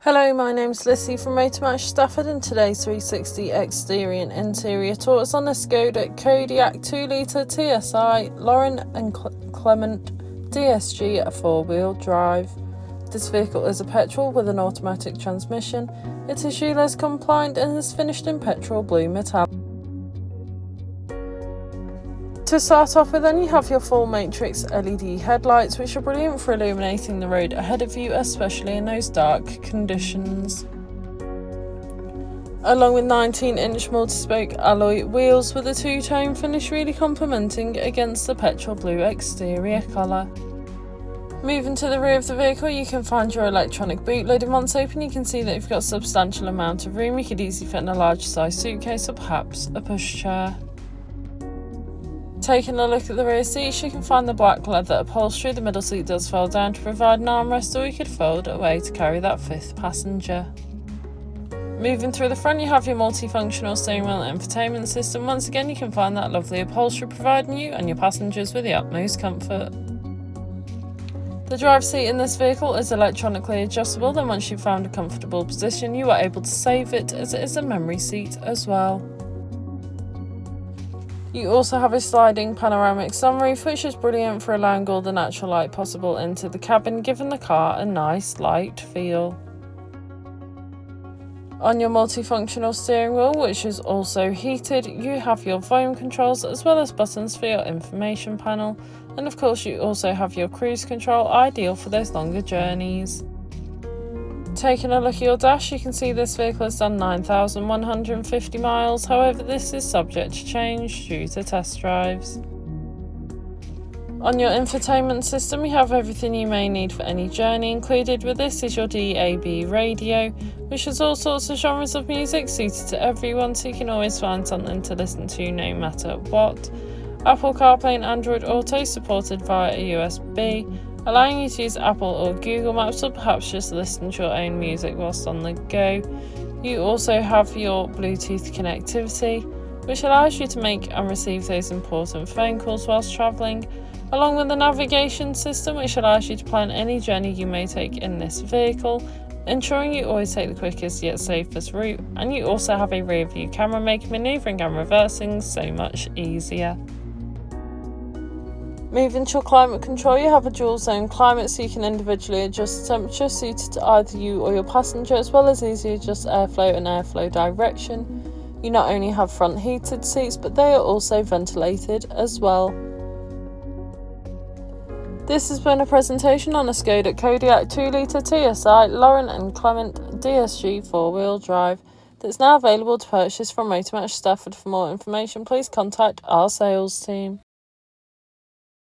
Hello, my name's Lissy from Motor Match Stafford, and today's 360 exterior and interior tour is on the Skoda Kodiaq 2.0 TSI Laurin Klement DSG 4WD drive. This vehicle is a petrol with an automatic transmission. It is ULEZ compliant and is finished in petrol blue metallic. To start off with, then you have your full matrix LED headlights, which are brilliant for illuminating the road ahead of you, especially in those dark conditions. Along with 19-inch multi-spoke alloy wheels with a two-tone finish, really complementing against the petrol blue exterior colour. Moving to the rear of the vehicle, you can find your electronic boot lid, and once open you can see that you've got a substantial amount of room. You could easily fit in a large size suitcase or perhaps a pushchair. Taking a look at the rear seats, you can find the black leather upholstery. The middle seat does fold down to provide an armrest, or you could fold away to carry that fifth passenger. Moving through the front, you have your multifunctional steering wheel and infotainment system. Once again, you can find that lovely upholstery, providing you and your passengers with the utmost comfort. The driver's seat in this vehicle is electronically adjustable. Then once you've found a comfortable position, you are able to save it, as it is a memory seat as well. You also have a sliding panoramic sunroof, which is brilliant for allowing all the natural light possible into the cabin, giving the car a nice light feel. On your multifunctional steering wheel, which is also heated, you have your volume controls as well as buttons for your information panel, and of course you also have your cruise control, ideal for those longer journeys. Taking a look at your dash, you can see this vehicle has done 9,150 miles, however this is subject to change due to test drives. On your infotainment system, you have everything you may need for any journey. Included with this is your DAB radio, which has all sorts of genres of music suited to everyone, so you can always find something to listen to no matter what. Apple CarPlay and Android Auto supported via a USB, allowing you to use Apple or Google Maps, or perhaps just listen to your own music whilst on the go. You also have your Bluetooth connectivity, which allows you to make and receive those important phone calls whilst travelling, along with the navigation system, which allows you to plan any journey you may take in this vehicle, ensuring you always take the quickest yet safest route. And you also have a rear view camera, making manoeuvring and reversing so much easier. Moving to your climate control, you have a dual zone climate, so you can individually adjust the temperature suited to either you or your passenger, as well as easily adjust airflow and airflow direction. You not only have front heated seats, but they are also ventilated as well. This has been a presentation on a Skoda Kodiaq 2.0 TSI Laurin Klement DSG 4WD drive that's now available to purchase from Motor Match Stafford. For more information, please contact our sales team.